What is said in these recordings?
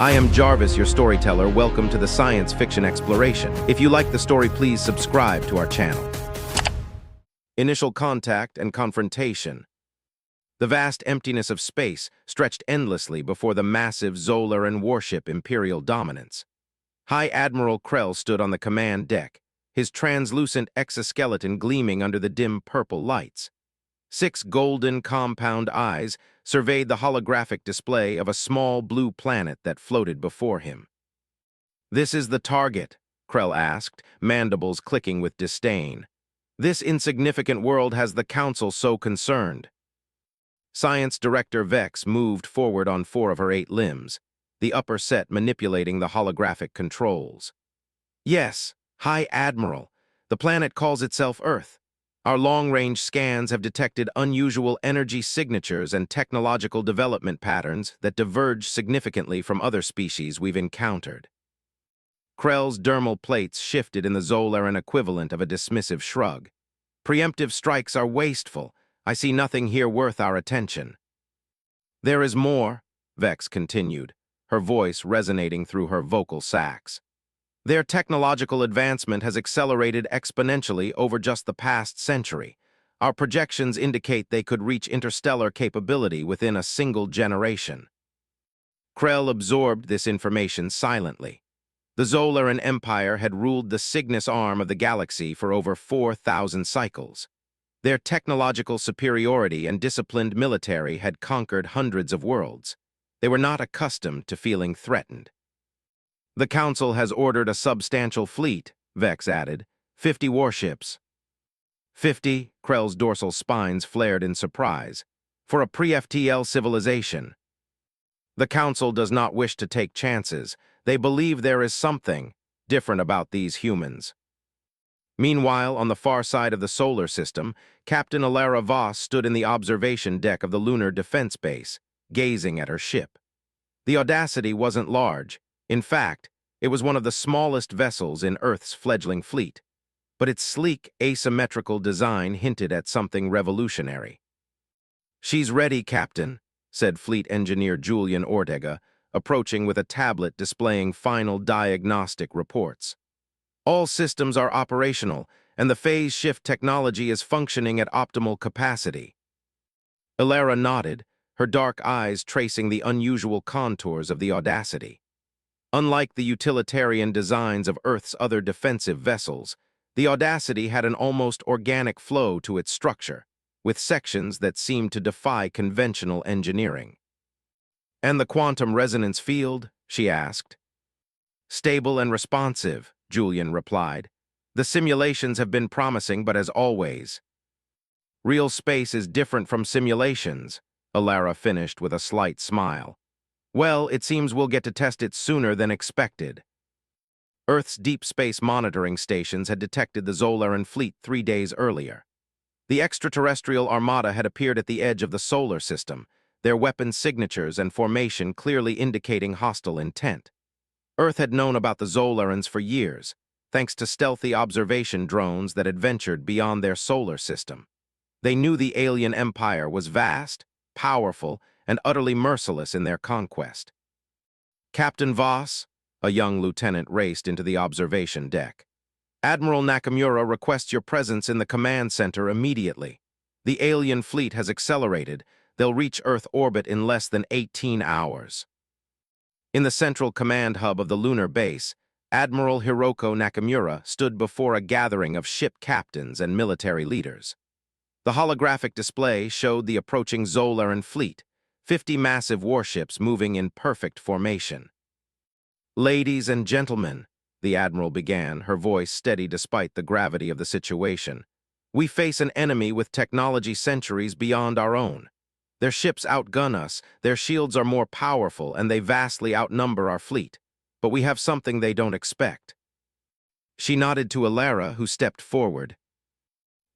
I am Jarvis, your storyteller. Welcome to the Science Fiction Exploration. If you like the story, please subscribe to our channel. Initial contact and confrontation. The vast emptiness of space stretched endlessly before the massive Zolaran warship Imperial dominance. High Admiral Krell stood on the command deck, his translucent exoskeleton gleaming under the dim purple lights. 6 golden compound eyes surveyed the holographic display of a small blue planet that floated before him. "This is the target," Krell asked, mandibles clicking with disdain. "This insignificant world has the Council so concerned." Science Director Vex moved forward on 4 of her 8 limbs, the upper set manipulating the holographic controls. "Yes, High Admiral, the planet calls itself Earth. Our long-range scans have detected unusual energy signatures and technological development patterns that diverge significantly from other species we've encountered." Krell's dermal plates shifted in the Zolaran equivalent of a dismissive shrug. "Preemptive strikes are wasteful. I see nothing here worth our attention." "There is more," Vex continued, her voice resonating through her vocal sacs. "Their technological advancement has accelerated exponentially over just the past century. Our projections indicate they could reach interstellar capability within a single generation." Krell absorbed this information silently. The Zolaran Empire had ruled the Cygnus arm of the galaxy for over 4,000 cycles. Their technological superiority and disciplined military had conquered hundreds of worlds. They were not accustomed to feeling threatened. "The Council has ordered a substantial fleet," Vex added. 50 warships." 50, Krell's dorsal spines flared in surprise. "For a pre-FTL civilization." "The Council does not wish to take chances. They believe there is something different about these humans." Meanwhile, on the far side of the solar system, Captain Alara Voss stood in the observation deck of the Lunar Defense Base, gazing at her ship. The Audacity wasn't large. In fact, it was one of the smallest vessels in Earth's fledgling fleet, but its sleek, asymmetrical design hinted at something revolutionary. "She's ready, Captain," said Fleet Engineer Julian Ortega, approaching with a tablet displaying final diagnostic reports. "All systems are operational, and the phase shift technology is functioning at optimal capacity." Alara nodded, her dark eyes tracing the unusual contours of the Audacity. Unlike the utilitarian designs of Earth's other defensive vessels, the Audacity had an almost organic flow to its structure, with sections that seemed to defy conventional engineering. "And the quantum resonance field?" she asked. "Stable and responsive," Julian replied. "The simulations have been promising, but as always." "Real space is different from simulations," Alara finished with a slight smile. "Well, it seems we'll get to test it sooner than expected." Earth's deep space monitoring stations had detected the Zolaran fleet 3 days earlier. The extraterrestrial armada had appeared at the edge of the solar system, their weapon signatures and formation clearly indicating hostile intent. Earth had known about the Zolarans for years, thanks to stealthy observation drones that had ventured beyond their solar system. They knew the alien empire was vast, powerful, and utterly merciless in their conquest. "Captain Voss," a young lieutenant raced into the observation deck. "Admiral Nakamura requests your presence in the command center immediately. The alien fleet has accelerated. They'll reach Earth orbit in less than 18 hours. In the central command hub of the lunar base, Admiral Hiroko Nakamura stood before a gathering of ship captains and military leaders. The holographic display showed the approaching Zolaran fleet, 50 massive warships moving in perfect formation. "Ladies and gentlemen," the Admiral began, her voice steady despite the gravity of the situation, "we face an enemy with technology centuries beyond our own. Their ships outgun us, their shields are more powerful, and they vastly outnumber our fleet. But we have something they don't expect." She nodded to Alara, who stepped forward.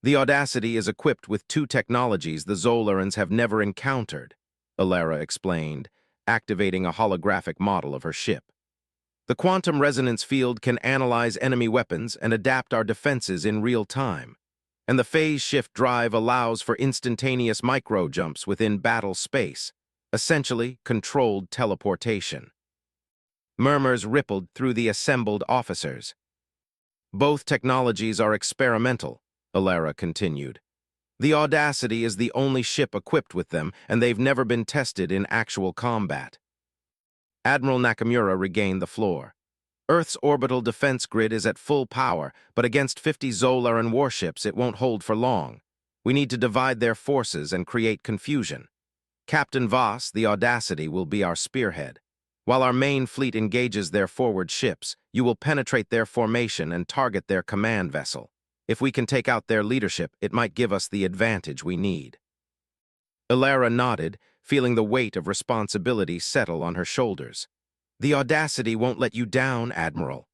"The Audacity is equipped with 2 technologies the Zolarans have never encountered," Alara explained, activating a holographic model of her ship. "The quantum resonance field can analyze enemy weapons and adapt our defenses in real time, and the phase shift drive allows for instantaneous micro-jumps within battle space, essentially controlled teleportation." Murmurs rippled through the assembled officers. Both technologies are experimental, Alara continued. The Audacity is the only ship equipped with them, and they've never been tested in actual combat. Admiral Nakamura regained the floor. Earth's orbital defense grid is at full power, but against 50 Zolaran warships it won't hold for long. We need to divide their forces and create confusion. Captain Voss, the Audacity, will be our spearhead. While our main fleet engages their forward ships, you will penetrate their formation and target their command vessel. If we can take out their leadership, it might give us the advantage we need. Alara nodded, feeling the weight of responsibility settle on her shoulders. The Audacity won't let you down, Admiral.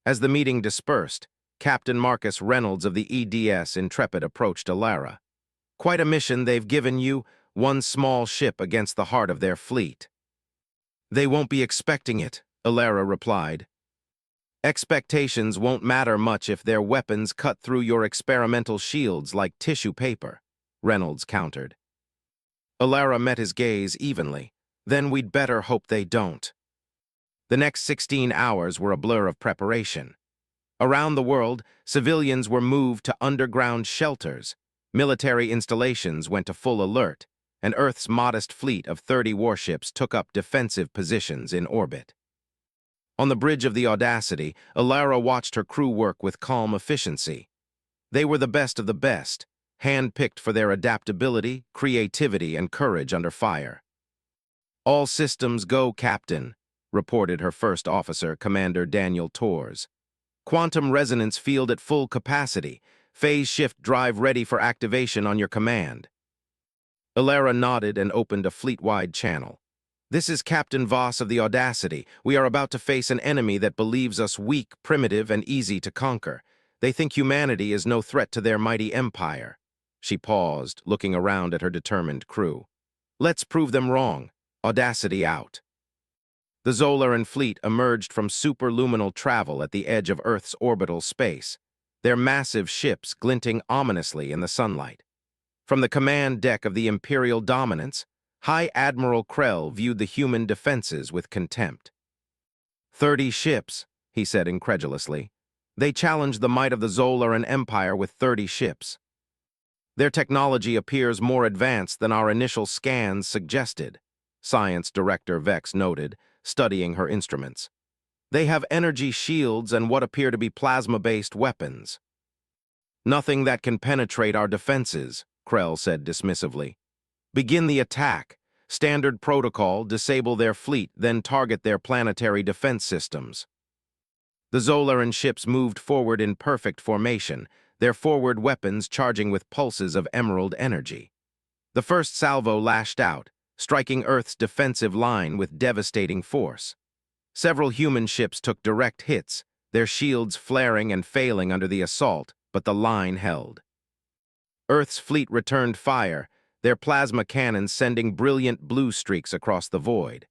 As the meeting dispersed, Captain Marcus Reynolds of the EDS Intrepid approached Alara. Quite a mission they've given you, one small ship against the heart of their fleet. They won't be expecting it, Alara replied. Expectations won't matter much if their weapons cut through your experimental shields like tissue paper, Reynolds countered. Alara met his gaze evenly. Then we'd better hope they don't. The next 16 hours were a blur of preparation. Around the world, civilians were moved to underground shelters, military installations went to full alert, and Earth's modest fleet of 30 warships took up defensive positions in orbit. On the bridge of the Audacity, Alara watched her crew work with calm efficiency. They were the best of the best, hand-picked for their adaptability, creativity, and courage under fire. "All systems go, Captain," reported her first officer, Commander Daniel Torres. "Quantum resonance field at full capacity. Phase shift drive ready for activation on your command." Alara nodded and opened a fleet-wide channel. "This is Captain Voss of the Audacity. We are about to face an enemy that believes us weak, primitive, and easy to conquer. They think humanity is no threat to their mighty empire." She paused, looking around at her determined crew. "Let's prove them wrong. Audacity out." The Zolaran fleet emerged from superluminal travel at the edge of Earth's orbital space, their massive ships glinting ominously in the sunlight. From the command deck of the Imperial Dominance, High Admiral Krell viewed the human defenses with contempt. 30 ships, he said incredulously. They challenged the might of the Zolaran Empire with 30 ships. Their technology appears more advanced than our initial scans suggested, Science Director Vex noted, studying her instruments. They have energy shields and what appear to be plasma-based weapons. "Nothing that can penetrate our defenses," Krell said dismissively. "Begin the attack. Standard protocol, disable their fleet, then target their planetary defense systems." The Zolaran ships moved forward in perfect formation, their forward weapons charging with pulses of emerald energy. The first salvo lashed out, striking Earth's defensive line with devastating force. Several human ships took direct hits, their shields flaring and failing under the assault, but the line held. Earth's fleet returned fire, their plasma cannons sending brilliant blue streaks across the void.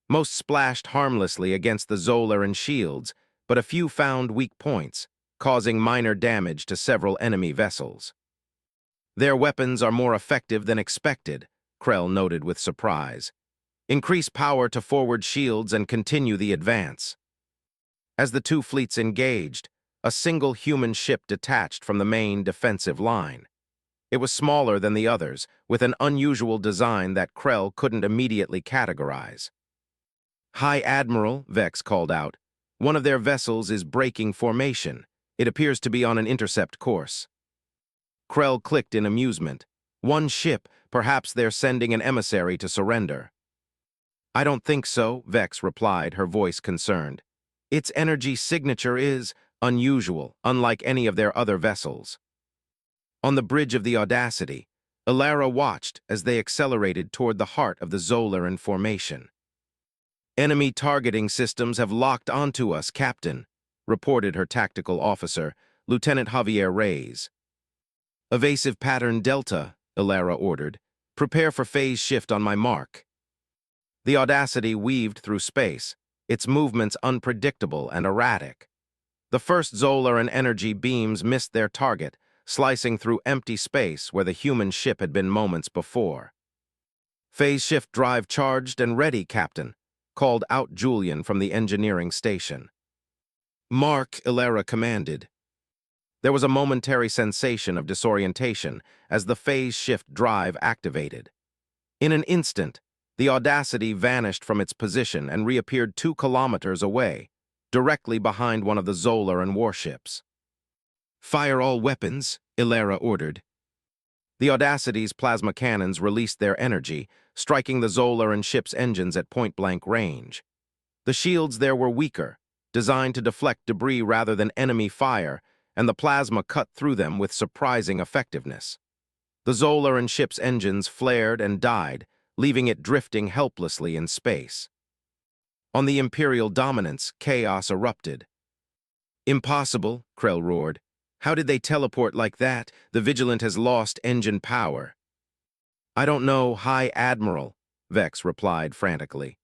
Most splashed harmlessly against the Zolaran shields, but a few found weak points, causing minor damage to several enemy vessels. "Their weapons are more effective than expected," Krell noted with surprise. "Increase power to forward shields and continue the advance." As the two fleets engaged, a single human ship detached from the main defensive line. It was smaller than the others, with an unusual design that Krell couldn't immediately categorize. "High Admiral," Vex called out, "one of their vessels is breaking formation. It appears to be on an intercept course." Krell clicked in amusement. "One ship, perhaps they're sending an emissary to surrender." "I don't think so," Vex replied, her voice concerned. "Its energy signature is unusual, unlike any of their other vessels." On the bridge of the Audacity, Alara watched as they accelerated toward the heart of the Zolaran formation. "Enemy targeting systems have locked onto us, Captain," reported her tactical officer, Lieutenant Javier Reyes. "Evasive pattern Delta," Alara ordered. "Prepare for phase shift on my mark." The Audacity weaved through space, its movements unpredictable and erratic. The first Zolaran energy beams missed their target, slicing through empty space where the human ship had been moments before. "Phase shift drive charged and ready, Captain," called out Julian from the engineering station. "Mark," Ilera commanded. There was a momentary sensation of disorientation as the phase shift drive activated. In an instant, the Audacity vanished from its position and reappeared 2 kilometers away, directly behind one of the Zolaran warships. "Fire all weapons," Ilera ordered. The Audacity's plasma cannons released their energy, striking the Zolaran ship's engines at point-blank range. The shields there were weaker, designed to deflect debris rather than enemy fire, and the plasma cut through them with surprising effectiveness. The Zolaran ship's engines flared and died, leaving it drifting helplessly in space. On the Imperial Dominance, chaos erupted. "Impossible," Krell roared. "How did they teleport like that? The Vigilant has lost engine power." "I don't know, High Admiral," Vex replied frantically.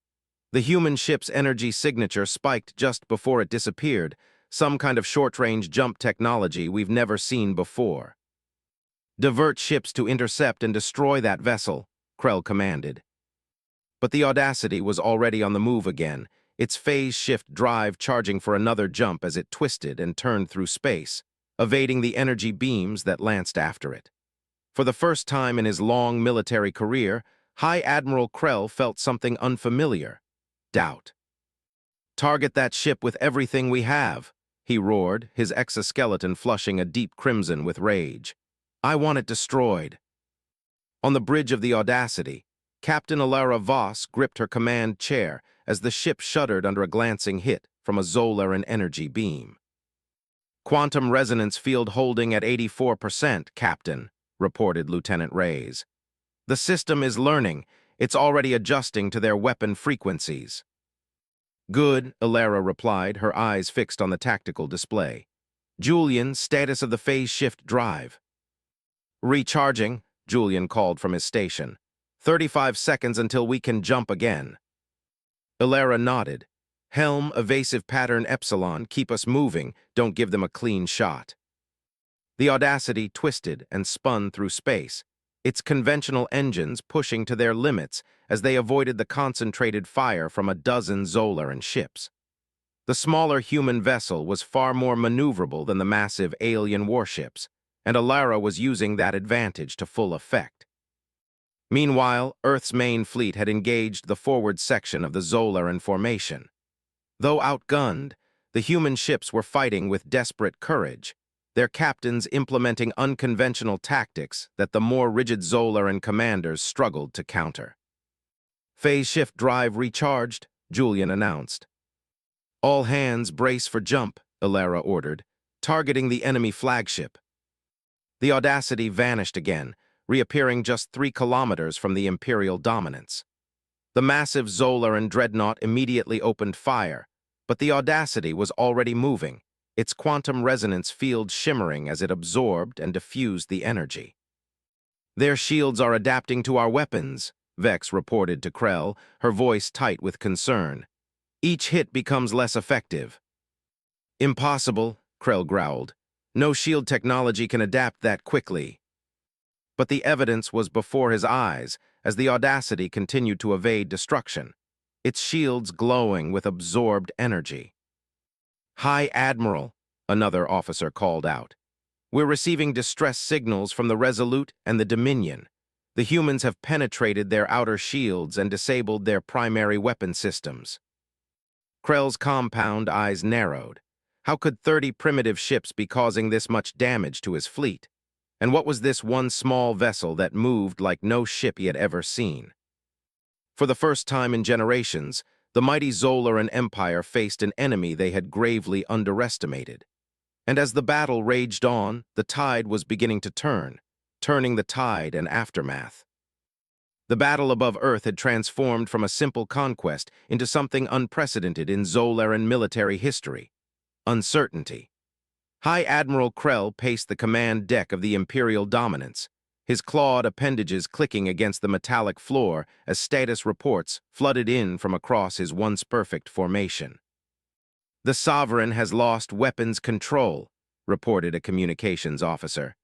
"The human ship's energy signature spiked just before it disappeared, some kind of short-range jump technology we've never seen before." "Divert ships to intercept and destroy that vessel," Krell commanded. But the Audacity was already on the move again, its phase shift drive charging for another jump as it twisted and turned through space, evading the energy beams that lanced after it. For the first time in his long military career, High Admiral Krell felt something unfamiliar: doubt. "Target that ship with everything we have," he roared, his exoskeleton flushing a deep crimson with rage. "I want it destroyed." On the bridge of the Audacity, Captain Alara Voss gripped her command chair as the ship shuddered under a glancing hit from a Zolaran energy beam. "Quantum resonance field holding at 84%, Captain," reported Lieutenant Reyes. "The system is learning. It's already adjusting to their weapon frequencies." "Good," Alara replied, her eyes fixed on the tactical display. "Julian, status of the phase shift drive." "Recharging," Julian called from his station. 35 seconds until we can jump again." Alara nodded. "Helm, evasive pattern Epsilon, keep us moving, don't give them a clean shot." The Audacity twisted and spun through space, its conventional engines pushing to their limits as they avoided the concentrated fire from a dozen Zolaran ships. The smaller human vessel was far more maneuverable than the massive alien warships, and Alara was using that advantage to full effect. Meanwhile, Earth's main fleet had engaged the forward section of the Zolaran formation. Though outgunned, the human ships were fighting with desperate courage, their captains implementing unconventional tactics that the more rigid Zolaran commanders struggled to counter. "Phase shift drive recharged," Julian announced. "All hands brace for jump," Alara ordered, targeting the enemy flagship. The Audacity vanished again, reappearing just 3 kilometers from the Imperial Dominance. The massive Zolaran dreadnought immediately opened fire, but the Audacity was already moving, its quantum resonance field shimmering as it absorbed and diffused the energy. "Their shields are adapting to our weapons," Vex reported to Krell, her voice tight with concern. "Each hit becomes less effective." "Impossible," Krell growled. "No shield technology can adapt that quickly." But the evidence was before his eyes as the Audacity continued to evade destruction, its shields glowing with absorbed energy. "High Admiral," another officer called out. "We're receiving distress signals from the Resolute and the Dominion. The humans have penetrated their outer shields and disabled their primary weapon systems." Krell's compound eyes narrowed. How could 30 primitive ships be causing this much damage to his fleet? And what was this one small vessel that moved like no ship he had ever seen? For the first time in generations, the mighty Zolaran Empire faced an enemy they had gravely underestimated. And as the battle raged on, the tide was beginning to turning the tide and aftermath. The battle above Earth had transformed from a simple conquest into something unprecedented in Zolaran military history: uncertainty. High Admiral Krell paced the command deck of the Imperial Dominance, his clawed appendages clicking against the metallic floor as status reports flooded in from across his once perfect formation. "The Sovereign has lost weapons control," reported a communications officer.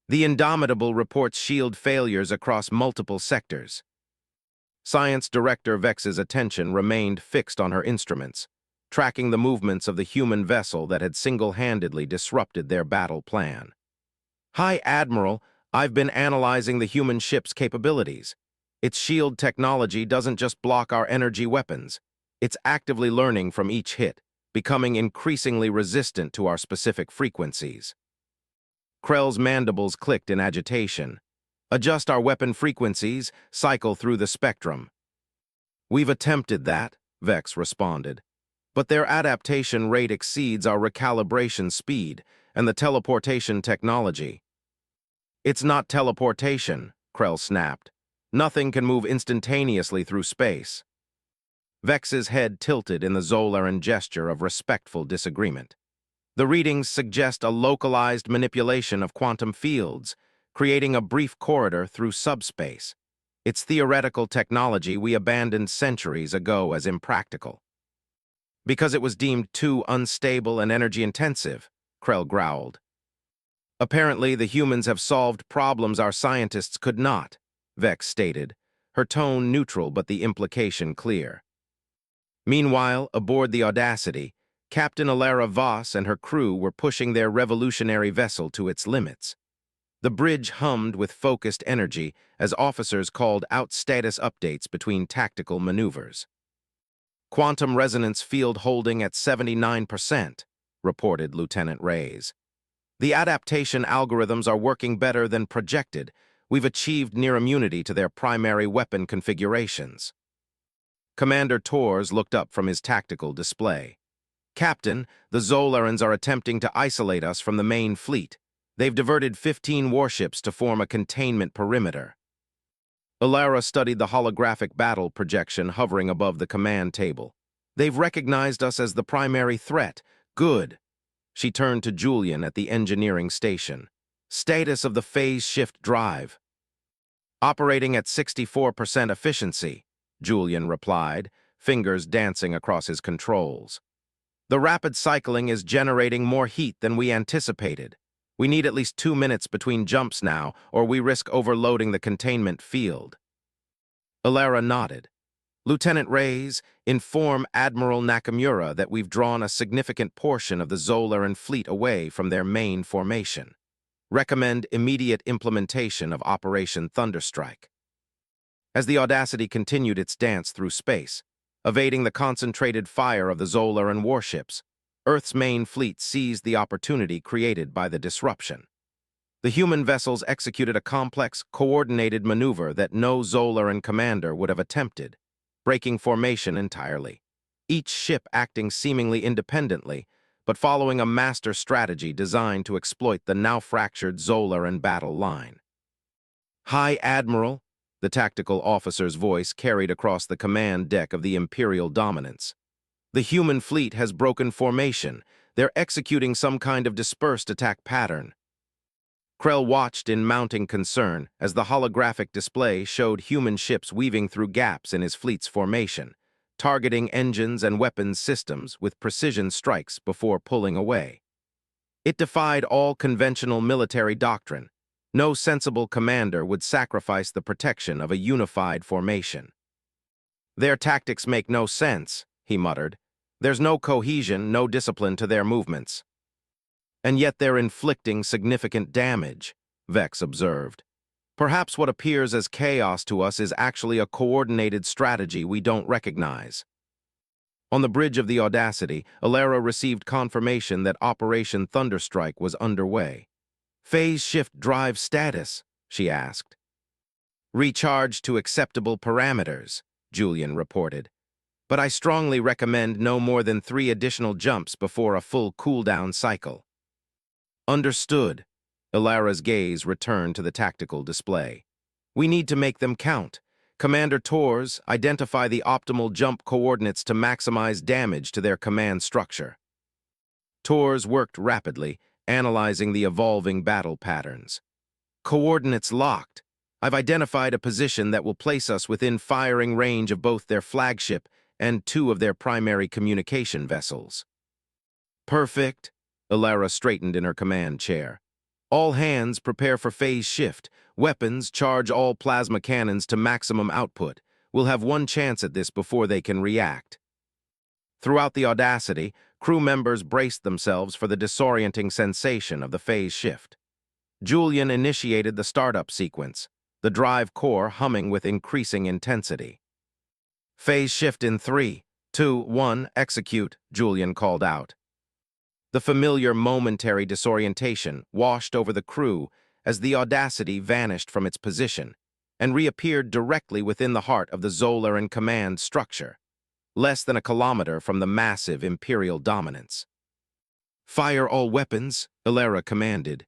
"The Indomitable reports shield failures across multiple sectors." Science Director Vex's attention remained fixed on her instruments, tracking the movements of the human vessel that had single-handedly disrupted their battle plan. "Hi, Admiral. I've been analyzing the human ship's capabilities. Its shield technology doesn't just block our energy weapons. It's actively learning from each hit, becoming increasingly resistant to our specific frequencies." Krell's mandibles clicked in agitation. "Adjust our weapon frequencies, cycle through the spectrum." "We've attempted that," Vex responded. "But their adaptation rate exceeds our recalibration speed and the teleportation technology." "It's not teleportation," Krell snapped. "Nothing can move instantaneously through space." Vex's head tilted in the Zolaran gesture of respectful disagreement. "The readings suggest a localized manipulation of quantum fields, creating a brief corridor through subspace. It's theoretical technology we abandoned centuries ago as impractical." "Because it was deemed too unstable and energy-intensive," Krell growled. "Apparently, the humans have solved problems our scientists could not," Vex stated, her tone neutral but the implication clear. Meanwhile, aboard the Audacity, Captain Alara Voss and her crew were pushing their revolutionary vessel to its limits. The bridge hummed with focused energy as officers called out status updates between tactical maneuvers. "Quantum resonance field holding at 79%, reported Lieutenant Reyes. "The adaptation algorithms are working better than projected. We've achieved near immunity to their primary weapon configurations." Commander Torres looked up from his tactical display. "Captain, the Zolarans are attempting to isolate us from the main fleet. They've diverted 15 warships to form a containment perimeter." Alara studied the holographic battle projection hovering above the command table. "They've recognized us as the primary threat. Good." She turned to Julian at the engineering station. "Status of the phase shift drive." "Operating at 64% efficiency," Julian replied, fingers dancing across his controls. "The rapid cycling is generating more heat than we anticipated. We need at least 2 minutes between jumps now, or we risk overloading the containment field." Alara nodded. "Lieutenant Reyes, inform Admiral Nakamura that we've drawn a significant portion of the Zolaran fleet away from their main formation. Recommend immediate implementation of Operation Thunderstrike." As the Audacity continued its dance through space, evading the concentrated fire of the Zolaran warships, Earth's main fleet seized the opportunity created by the disruption. The human vessels executed a complex, coordinated maneuver that no Zolaran commander would have attempted, breaking formation entirely. Each ship acting seemingly independently, but following a master strategy designed to exploit the now-fractured Zolaran battle line. "Hi, Admiral," the tactical officer's voice carried across the command deck of the Imperial Dominance. "The human fleet has broken formation. They're executing some kind of dispersed attack pattern." Krell watched in mounting concern as the holographic display showed human ships weaving through gaps in his fleet's formation, targeting engines and weapons systems with precision strikes before pulling away. It defied all conventional military doctrine. No sensible commander would sacrifice the protection of a unified formation. "Their tactics make no sense," he muttered. "There's no cohesion, no discipline to their movements." "And yet they're inflicting significant damage," Vex observed. "Perhaps what appears as chaos to us is actually a coordinated strategy we don't recognize." On the bridge of the Audacity, Alara received confirmation that Operation Thunderstrike was underway. "Phase shift drive status?" she asked. "Recharged to acceptable parameters," Julian reported. "But I strongly recommend no more than 3 additional jumps before a full cooldown cycle." "Understood." Alara's gaze returned to the tactical display. "We need to make them count. Commander Torres, identify the optimal jump coordinates to maximize damage to their command structure." Torres worked rapidly, analyzing the evolving battle patterns. "Coordinates locked. I've identified a position that will place us within firing range of both their flagship and 2 of their primary communication vessels." "Perfect." Alara straightened in her command chair. "All hands prepare for phase shift. Weapons, charge all plasma cannons to maximum output. We'll have one chance at this before they can react. Throughout the Audacity, crew members braced themselves for the disorienting sensation of the phase shift. Julian initiated the startup sequence, the drive core humming with increasing intensity. Phase shift in 3, 2, 1, execute, Julian called out. The familiar momentary disorientation washed over the crew as the Audacity vanished from its position and reappeared directly within the heart of the Zolaran command structure, less than a kilometer from the massive Imperial dominance. Fire all weapons, Ilera commanded.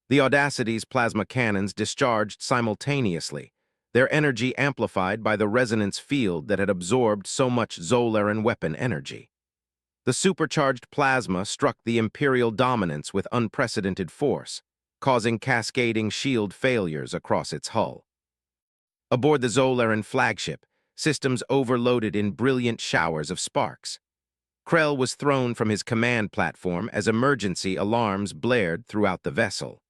The Audacity's plasma cannons discharged simultaneously, their energy amplified by the resonance field that had absorbed so much Zolaran weapon energy. The supercharged plasma struck the Imperial dominance with unprecedented force, causing cascading shield failures across its hull. Aboard the Zolaran flagship, systems overloaded in brilliant showers of sparks. Krell was thrown from his command platform as emergency alarms blared throughout the vessel.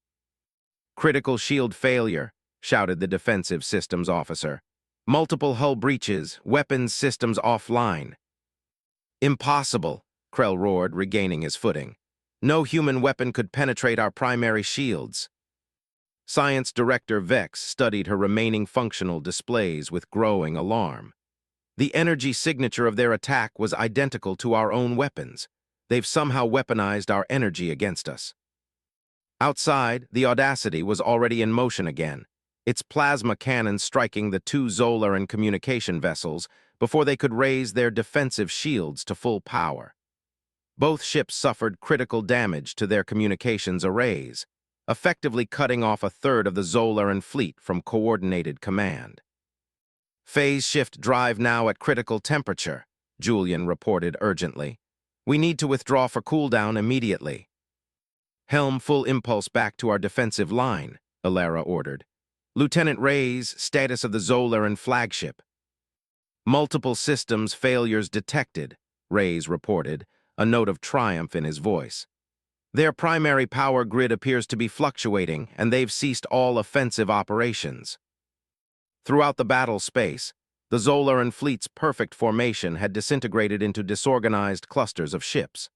"Critical shield failure," shouted the defensive systems officer. "Multiple hull breaches, weapons systems offline." "Impossible," Krell roared, regaining his footing. "No human weapon could penetrate our primary shields." Science Director Vex studied her remaining functional displays with growing alarm. The energy signature of their attack was identical to our own weapons. They've somehow weaponized our energy against us. Outside, the Audacity was already in motion again, its plasma cannons striking the two Zolaran communication vessels before they could raise their defensive shields to full power. Both ships suffered critical damage to their communications arrays, effectively cutting off a third of the Zolaran fleet from coordinated command. "Phase shift drive now at critical temperature," Julian reported urgently. "We need to withdraw for cooldown immediately." "Helm full impulse back to our defensive line," Ilera ordered. "Lieutenant Ray's status of the Zolaran flagship." "Multiple systems failures detected," Ray's reported, a note of triumph in his voice. "Their primary power grid appears to be fluctuating, and they've ceased all offensive operations." Throughout the battle space, the Zolaran fleet's perfect formation had disintegrated into disorganized clusters of ships.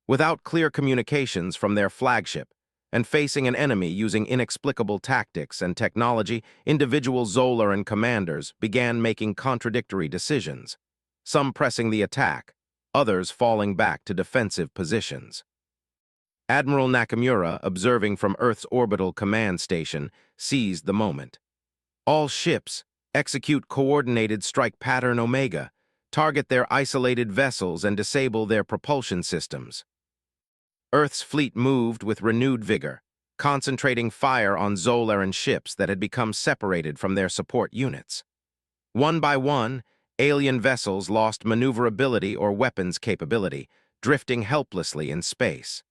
Without clear communications from their flagship, and facing an enemy using inexplicable tactics and technology, individual Zolaran commanders began making contradictory decisions, some pressing the attack, others falling back to defensive positions. Admiral Nakamura, observing from Earth's orbital command station, seized the moment. "All ships, execute coordinated strike pattern Omega, target their isolated vessels and disable their propulsion systems." Earth's fleet moved with renewed vigor, concentrating fire on Zolaran ships that had become separated from their support units. One by one, alien vessels lost maneuverability or weapons capability, drifting helplessly in space.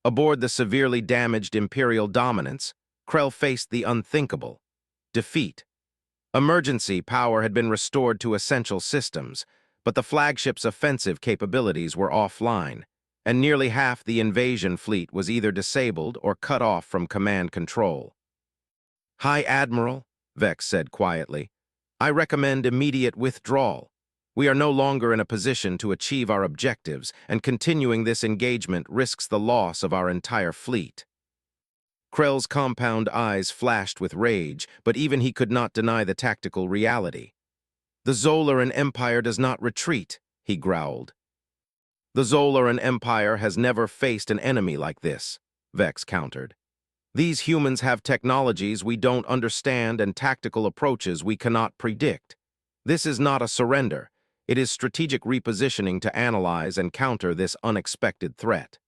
Aboard the severely damaged Imperial dominance, Krell faced the unthinkable: defeat. Emergency power had been restored to essential systems, but the flagship's offensive capabilities were offline, and nearly half the invasion fleet was either disabled or cut off from command control. "High Admiral," Vex said quietly, "I recommend immediate withdrawal. We are no longer in a position to achieve our objectives, and continuing this engagement risks the loss of our entire fleet." Krell's compound eyes flashed with rage, but even he could not deny the tactical reality. "The Zolaran Empire does not retreat," he growled. "The Zolaran Empire has never faced an enemy like this," Vex countered. "These humans have technologies we don't understand and tactical approaches we cannot predict. This is not a surrender. It is strategic repositioning to analyze and counter this unexpected threat."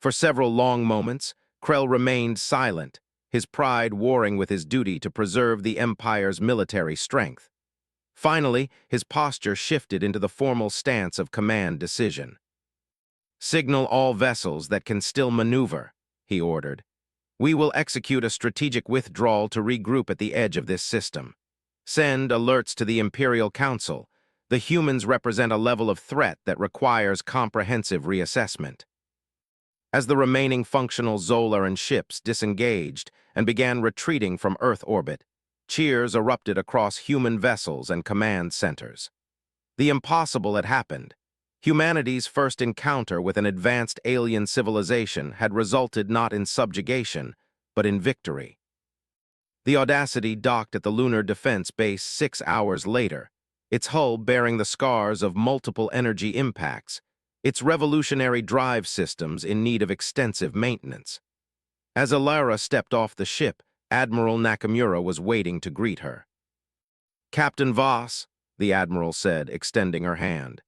For several long moments, Krell remained silent, his pride warring with his duty to preserve the Empire's military strength. Finally, his posture shifted into the formal stance of command decision. "Signal all vessels that can still maneuver," he ordered. "We will execute a strategic withdrawal to regroup at the edge of this system. Send alerts to the Imperial Council. The humans represent a level of threat that requires comprehensive reassessment." As the remaining functional Zolaran ships disengaged and began retreating from Earth orbit, Cheers erupted across human vessels and command centers. The impossible had happened. Humanity's first encounter with an advanced alien civilization had resulted not in subjugation, but in victory. The Audacity docked at the Lunar Defense Base 6 hours later, its hull bearing the scars of multiple energy impacts, its revolutionary drive systems in need of extensive maintenance. As Alara stepped off the ship, Admiral Nakamura was waiting to greet her. "Captain Voss," the Admiral said, extending her hand.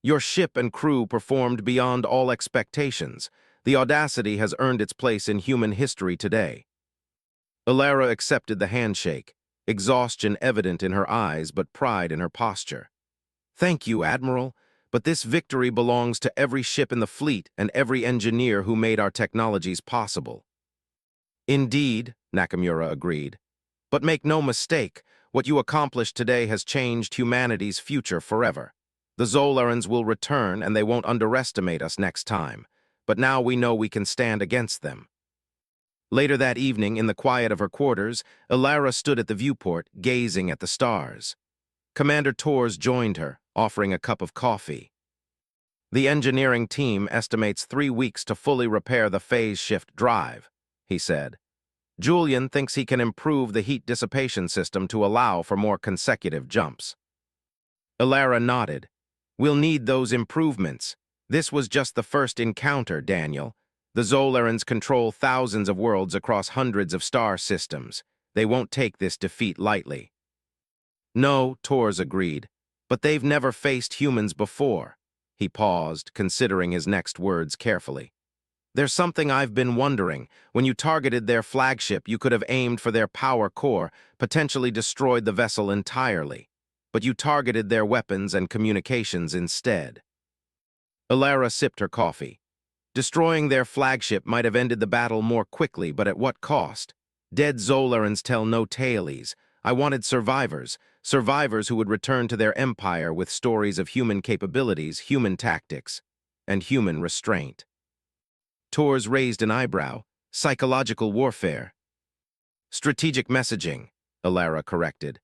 "Your ship and crew performed beyond all expectations. The Audacity has earned its place in human history today." Alara accepted the handshake, exhaustion evident in her eyes but pride in her posture. "Thank you, Admiral, but this victory belongs to every ship in the fleet and every engineer who made our technologies possible." "Indeed," Nakamura agreed. "But make no mistake, what you accomplished today has changed humanity's future forever. The Zolarans will return and they won't underestimate us next time, but now we know we can stand against them." Later that evening, in the quiet of her quarters, Alara stood at the viewport, gazing at the stars. Commander Torres joined her, offering a cup of coffee. "The engineering team estimates 3 weeks to fully repair the phase shift drive," he said. "Julian thinks he can improve the heat dissipation system to allow for more consecutive jumps." Alara nodded. "We'll need those improvements. This was just the first encounter, Daniel. The Zolarans control thousands of worlds across hundreds of star systems. They won't take this defeat lightly." "No," Torres agreed, "but they've never faced humans before." He paused, considering his next words carefully. "There's something I've been wondering. When you targeted their flagship, you could have aimed for their power core, potentially destroyed the vessel entirely. But you targeted their weapons and communications instead." Alara sipped her coffee. "Destroying their flagship might have ended the battle more quickly, but at what cost? Dead Zolarans tell no tales. I wanted survivors who would return to their empire with stories of human capabilities, human tactics, and human restraint." Torres raised an eyebrow. "Psychological warfare." "Strategic messaging," Alara corrected.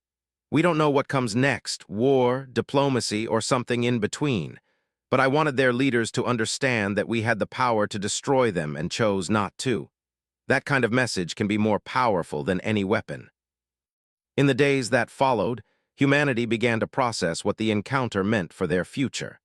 "We don't know what comes next, war, diplomacy, or something in between. But I wanted their leaders to understand that we had the power to destroy them and chose not to. That kind of message can be more powerful than any weapon." In the days that followed, humanity began to process what the encounter meant for their future.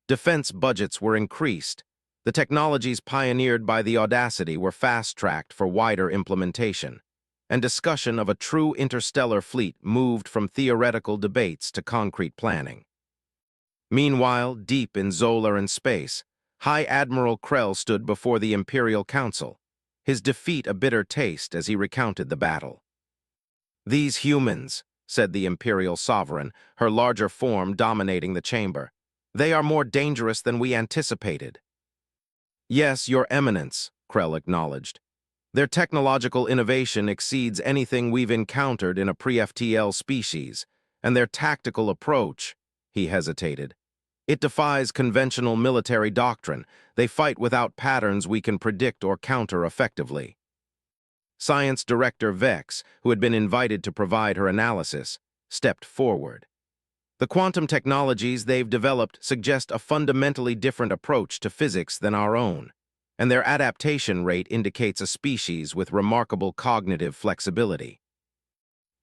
Defense budgets were increased. The technologies pioneered by the Audacity were fast-tracked for wider implementation, and discussion of a true interstellar fleet moved from theoretical debates to concrete planning. Meanwhile, deep in Zolaran space, High Admiral Krell stood before the Imperial Council, his defeat a bitter taste as he recounted the battle. "These humans," said the Imperial Sovereign, her larger form dominating the chamber, "they are more dangerous than we anticipated." "Yes, Your Eminence," Krell acknowledged. "Their technological innovation exceeds anything we've encountered in a pre-FTL species, and their tactical approach," he hesitated. "It defies conventional military doctrine. They fight without patterns we can predict or counter effectively." Science Director Vex, who had been invited to provide her analysis, stepped forward. "The quantum technologies they've developed suggest a fundamentally different approach to physics than our own, and their adaptation rate indicates a species with remarkable cognitive flexibility."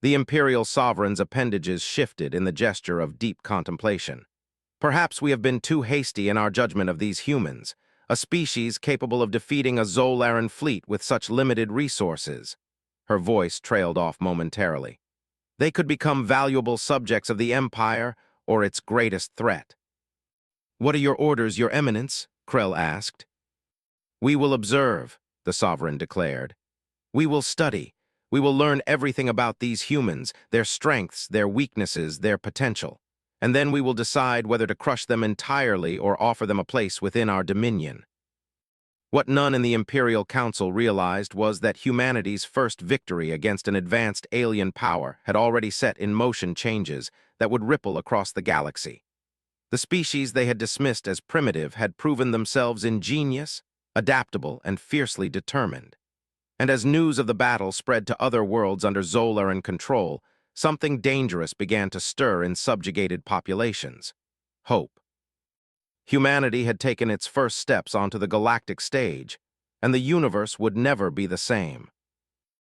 The Imperial Sovereign's appendages shifted in the gesture of deep contemplation. "Perhaps we have been too hasty in our judgment of these humans, a species capable of defeating a Zolaran fleet with such limited resources." Her voice trailed off momentarily. "They could become valuable subjects of the Empire or its greatest threat." "What are your orders, Your Eminence?" Krell asked. "We will observe," the Sovereign declared. "We will study. We will learn everything about these humans, their strengths, their weaknesses, their potential. And then we will decide whether to crush them entirely or offer them a place within our dominion." What none in the Imperial Council realized was that humanity's first victory against an advanced alien power had already set in motion changes that would ripple across the galaxy. The species they had dismissed as primitive had proven themselves ingenious, adaptable, and fiercely determined. And as news of the battle spread to other worlds under Zolaran control, something dangerous began to stir in subjugated populations. Hope. Humanity had taken its first steps onto the galactic stage, and the universe would never be the same.